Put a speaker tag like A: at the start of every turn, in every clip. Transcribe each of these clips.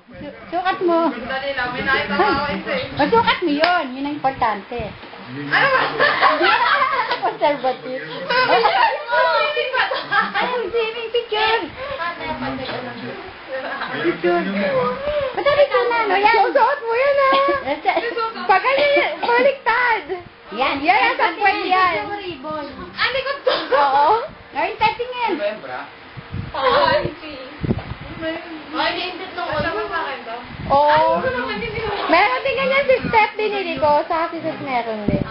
A: Sukat mo.
B: Dali lang, may nakita na ako isa eh.
A: Masukat mo yun. Yun ang importante.
B: Ano ba?
A: Conservative. Ay, saving picture. Picture. Madali ka na, no? Yan.
C: Susuot mo yan, ha? Pag baliktad.
A: Yan.
C: Yan, ang sagway yan.
B: Ano ko to?
C: Oo.
A: Gawin tatingin.
B: Ay, naintit nung ulo mo sa akin to.
C: Oo.
B: Ano naman yun yun?
C: Meron din ganyan si Steph binili ko. Sa si Steph meron din.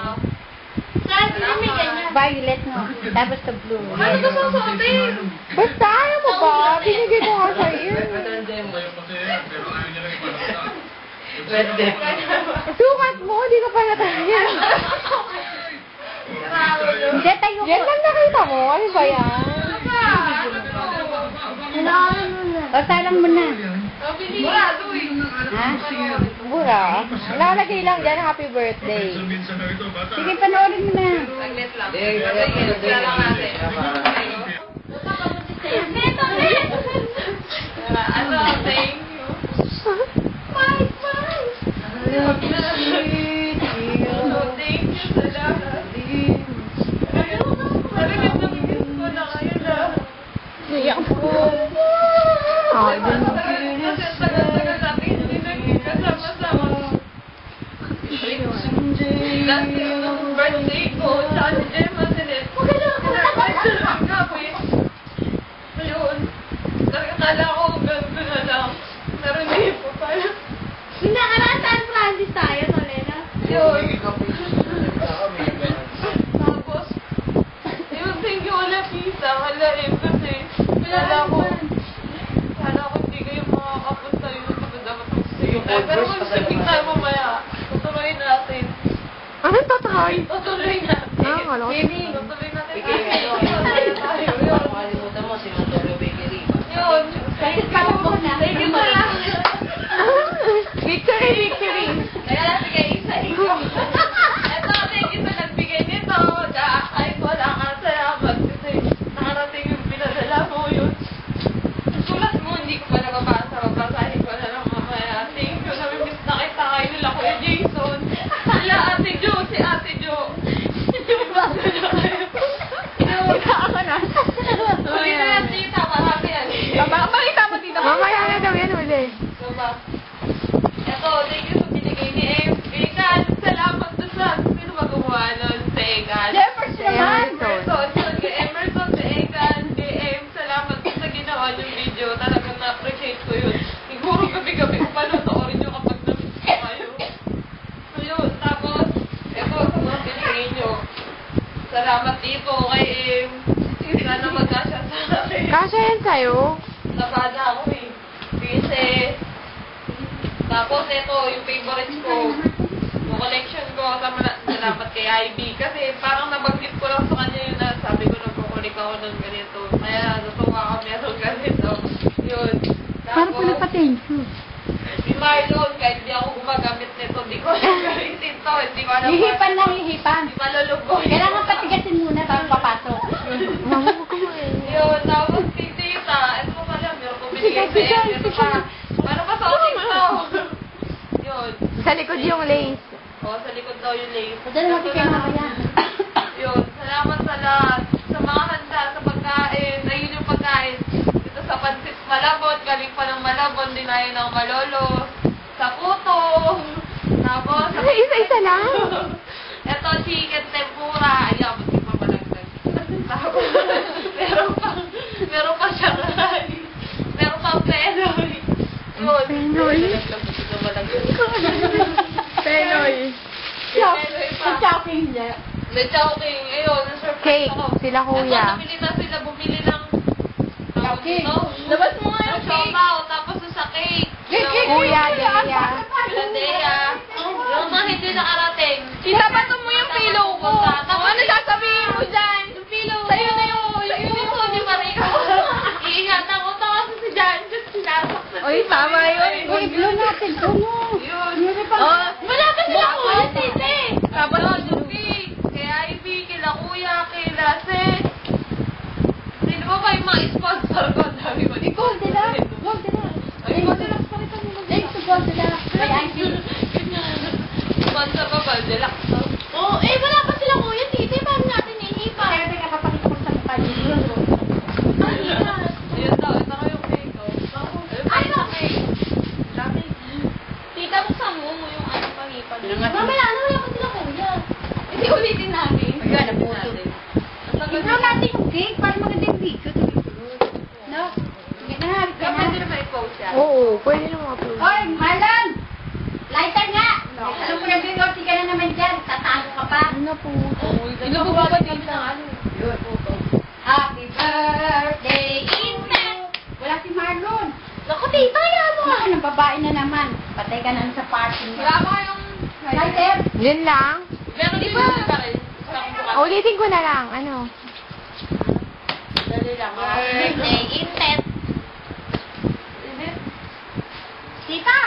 B: Saan pinamig ganyan?
A: Violet, no? Tapos the blue.
B: Ano ko susuotin?
C: Basta, ayaw mo ba? Binigay ko nga sa iyo. Sukat mo, hindi ka pa natangin.
A: Hindi, tayo ko.
C: Yan lang nakita mo. Ano ba yan?
A: Pasalang mo na.
B: Burado eh.
A: Ha?
C: Bura. Nakalagay lang dyan, happy birthday.
A: Sige, panoorin mo na.
B: Saglit lang. Saglit lang natin. Ano, thank you. Bye, bye. Thank you sa lahat. Talagang namigis ko na kayo na.
C: Iyak po. Ay,
B: Kasi tagal-tagal natin hindi nagkasama-sama. Last year ng birthday ko, sa si Gemma Sinet. Kinarpag nga po yun. Ayun. Akala ko gano'n na lang. Pero hindi po pala.
D: Nakaraan San Francis tayo, Solena.
B: Yun. Tapos, yun, thank you ulit, Lisa. Kalain kasi. Kala ko hindi kayo makakapunta yun. Dapat ako sa'yo. Pero kung sabihin tayo mamaya, tutuloy natin.
C: Anong tatay?
B: Tutuloy natin.
C: Wala ko.
B: Tutuloy natin. Makalimutan mo si Montoro Bakery. Yun.
A: Kahit pala ko na.
B: Thank you sa lahat.
C: Victory, victory.
B: Kaya nagbigay isa ito. Ito, thank you sa nagbigay nito. Kahit wala ka, salamat. Kasi nakarating yung pinadala mo yun. Sulat mo, hindi ko pa nababasa. Babasahin ko na lang mamaya. Thank you. Namimiss na kita kayo nila Kuya Jason. Sila Ate Jo, si Ate Jo. Bago na kayo.
C: Wala ako na.
B: Uli na yan, tita. Marami yan.
C: Makita mo dito. Mamaya na daw yan uli.
B: Diba? Ito, thank you sa binigay ni Egan. Salamat doon sa sino ba gumawa nun? Si Egan.
A: Jefferson naman.
B: Emerson. Yun, kay Emerson, si Egan, DM. Salamat doon sa ginawa yung video. Talagang na-appreciate ko yun. Siguro gabi-gabi ko pa notoorin nyo kapag na-miss ko kayo. So yun, tapos, ito sa mga binigay nyo. Salamat dito kay Em. Sana magkasya sa akin.
C: Kasha yan sa'yo.
B: Nabada ako eh. Pieces. Tapos ito, yung favorites ko. Yung collection ko. Salamat kay IB. Kasi parang nabanggit ko lang sa kanya yun na sabi ko nagkukulik ako ng ganito. Kaya natuwa ka meron ganito. Yun.
A: Parang po nagpa-thank you.
B: Si Marlon, kahit hindi ako gumagamit nito, hindi ko gamitin to. Hindi ko alam.
A: Hihipan lang, hihipan.
B: Hindi malulubog.
A: Kailangan patigasin muna bago papasok.
C: Mama ko kumain.
B: Yun, tapos si Tita, ito mo pala, meron ko binigay sa iyo. Meron pa, paano pa sa uling to? Yun.
C: Sa likod yung lace.
B: O, sa likod daw yung lace.
A: Madali mo kay mamaya.
B: Yun, salamat sa lahat. Sa mga handa, sa pagkain. Ayun yung pagkain. Dito sa Pansit Malabon, galing pa ng Malabon, dinayo ng Malolo. Sa puto. Tapos, sa
C: Isa-isa lang?
B: ito, chicken tempura. Ayaw, ba't yung mamalagdag? Tapos, meron pa siyang rice. Meron pa penoy. Yun.
C: Penoy? Penoy.
B: Penoy pa.
A: Shocking niya.
B: May chowking. Ayun, na-surprise
C: Cake.
B: ako.
C: Sila kuya.
B: Ito, namili na sila. Bumili ng
A: Cake.
B: Labas mo nga yung siopaw. Tapos sa cake.
C: Kuya, Deya.
B: Philadelphia. Yung mga hindi nakarating.
C: Tinabato mo yung pillow ko.
B: Tapos
C: Ano sasabihin mo dyan?
B: yung pillow ko.
C: Sa'yo na yung
B: puso ni Maria. Iingatan ko. Tapos si Jan, just sinasak na.
C: Oy, tama yun.
A: Uy, blow natin. Puno.
B: Yun.
C: Oh,
B: Malapit sila ko. Tite.
C: Tapos,
B: Dupi. Kay Ivy, kila Kuya, kila Seth. Sino ba yung mga sponsor ko? Ang dami ko.
A: Ikaw, sila. Huwag sila.
B: Ay, ikaw sila. Palitan mo.
A: Mamaya, ano wala pa sila kuya?
B: Hindi ulitin namin.
A: Ayun, naputo. Intro natin yung cake para maganda yung video. No? Sige na, harap ka na.
B: Pwede naman i-post yan.
C: Oo, pwede naman upload.
A: Hoy, Marlon! Lighter nga! Alam ko na binorti ka na naman dyan. Tatago ka pa.
C: Ano po?
B: Inububukan kami ng ano.
A: Yun. Happy birthday, Inman! Wala si Marlon. Naku, tita, yan mo. Ang babae na naman. Patay ka na sa party niya.
B: Wala ba kayong...
A: Lighter?
C: Yun lang?
B: Meron din ba?
C: Ulitin ko na lang. Ano?
A: Dali lang.
B: Birthday,
A: Inman! Tita!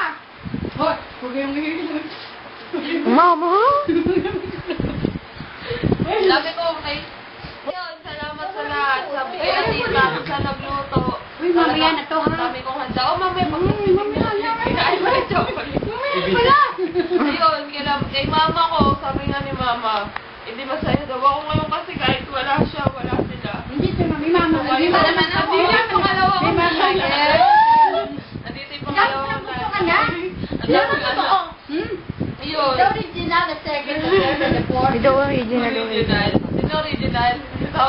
A: Hoy, huwag yung hihilig.
C: Mama?
B: Sabi ko, okay. Yun, salamat sa lahat. Sabi ko na tita, sa nagluto.
A: Uy, mamaya na to, ha?
B: Sabi ko, handa. O, mamaya pag
A: Mamaya na.
B: kinain mo yung chocolate.
A: Wala!
B: Ayun, kay mama ko, sabi nga ni mama, hindi masaya daw ako ngayon kasi kahit wala siya, wala sila.
A: Hindi siya, may mama.
B: May mama naman ako.
A: May mama.
B: Pangalawa ko.
A: May mama.
B: Nandito yung pangalawa ko.
A: Gusto ka na?
B: Ang dami ano.
A: Hmm?
B: Ayun.
A: The original, the second, the third, and the fourth.
C: Ito original.
B: Original. Sino original? Ito?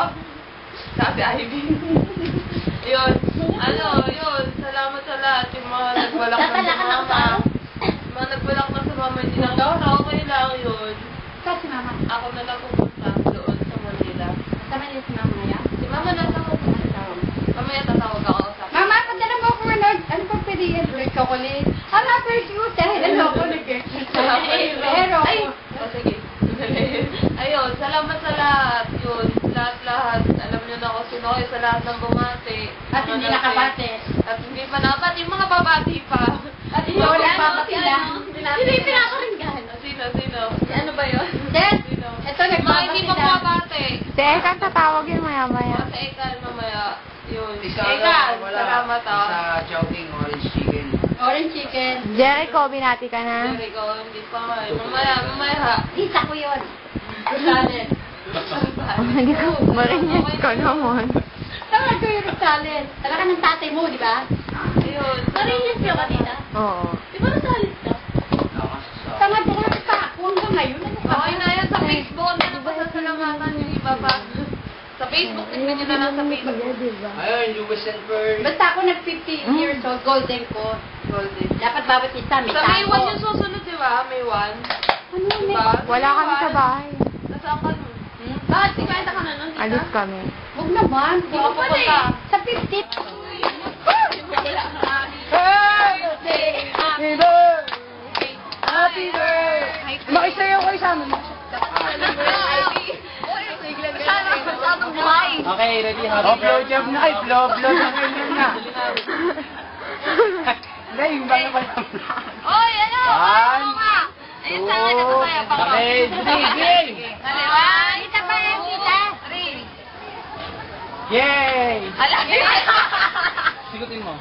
B: Sabi Ivy. Yun. Ano, yun. Salamat sa lahat. Yung mga nagbalak na sa mama. Mga nagbalak na sa mama. Hindi lang daw na okay lang yun.
A: Saan si mama?
B: Ako na lang pupunta doon sa Manila.
A: Kasama niya si mama niya?
B: Si mama nasa ko. Mamaya tatawag ako sa
A: Mama, padala mo ako ano pa pwede yan? Red chocolate. Hala, first you. Dahil ano ako pero
B: Ay! O sige. Ayun, salamat sa lahat. Yun, lahat-lahat. Alam niyo na kung sino kayo sa lahat ng bumati.
A: at hindi nakabate.
B: At hindi pa nakabati. Yung mga babati pa.
A: At hindi ako nagbabati na.
B: Sino yung pinakaringgan? Sino? Si ano ba yun?
A: Then,
B: Sino?
A: ito
B: Mga
A: nagbabati
B: hindi pa
A: na.
B: bumabati.
C: Teka, tatawag yun maya-maya.
B: Sa Ekal mamaya. Yun.
E: Isa
B: Ekal,
E: wala.
B: salamat ah.
E: Sa Chowking, orange chicken.
A: Orange chicken.
C: Jericho, binati ka na.
B: Very good. Hindi pa nga. Mamaya.
A: Isa ko yun. Rosales.
C: Hindi ko, marinig ko naman.
A: Tawag ko yung Rosales. Talaga ng tatay mo, di ba?
B: Ayun.
A: Narinig ka ba, tita?
C: Oo.
A: Di ba Rosales ka? Tamad ka na pa ako hanggang ngayon. Ano ka?
B: Okay na yan sa Facebook. Hindi na pasasalamatan yung iba pa. Sa Facebook. Tignan nyo na lang sa Facebook.
E: Ayun, Lewis and Pearl.
A: Basta ako nag 50 years old, golden ko.
B: Golden.
A: Dapat bawat isa may
B: Sa May 1
A: tako.
B: yung susunod, di ba? May 1.
A: Ano
B: Diba?
C: Wala kami sa bahay.
B: Nasaan ka nun? Bakit? Tingkanta ka na nun, tita?
C: Alis kami.
A: Huwag naman.
B: Hindi ko pupunta.
A: Sa 50.
C: Happy birthday! Happy birthday! Makisayaw kayo sa amin.
E: Okay, ready? Upload job na. Ay, upload na ganyan na. Hindi, yung bang naman.
B: Oy, ano?
E: One,
B: Ayun sa akin, ito tayo.
E: Okay, sige.
B: One, isa pa yung kita. 3.
E: Yay!
B: Alam niyo.
E: Sigutin mo.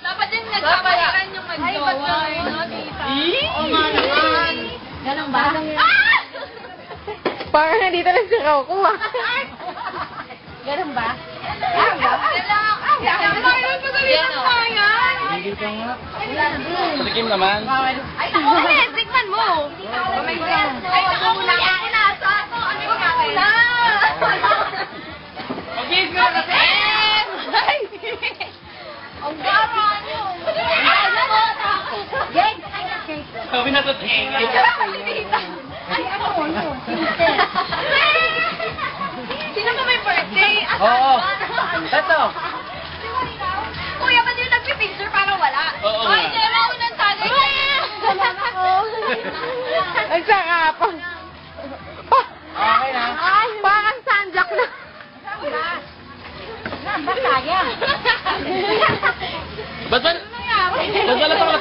B: Dapat din nagpapayaran yung mag-jowa. Oo nga naman.
A: Ganun ba?
C: Parang nandito lang si Rocco ah.
A: Ganun ba?
E: Tigil ka nga. Sikim naman.
B: Ay, naku, tikman mo. Ay, naku, wala ako nasa. Ano ba wala?
E: Okay, go na.
B: Ay! Ang garo nyo.
A: Yes!
E: Sabi na to.
A: Ay, ano?
B: Sino ba may birthday?
E: Oo. Ito.
B: Kuya, ba't yung nagpipicture para wala?
E: Oo
B: Ay,
E: nga.
B: Jero, ako ng tagay.
C: Ang sarap.
E: Okay na.
C: Parang sanjak na.
A: Basta yan.
E: Ba't ba? Ba't wala pang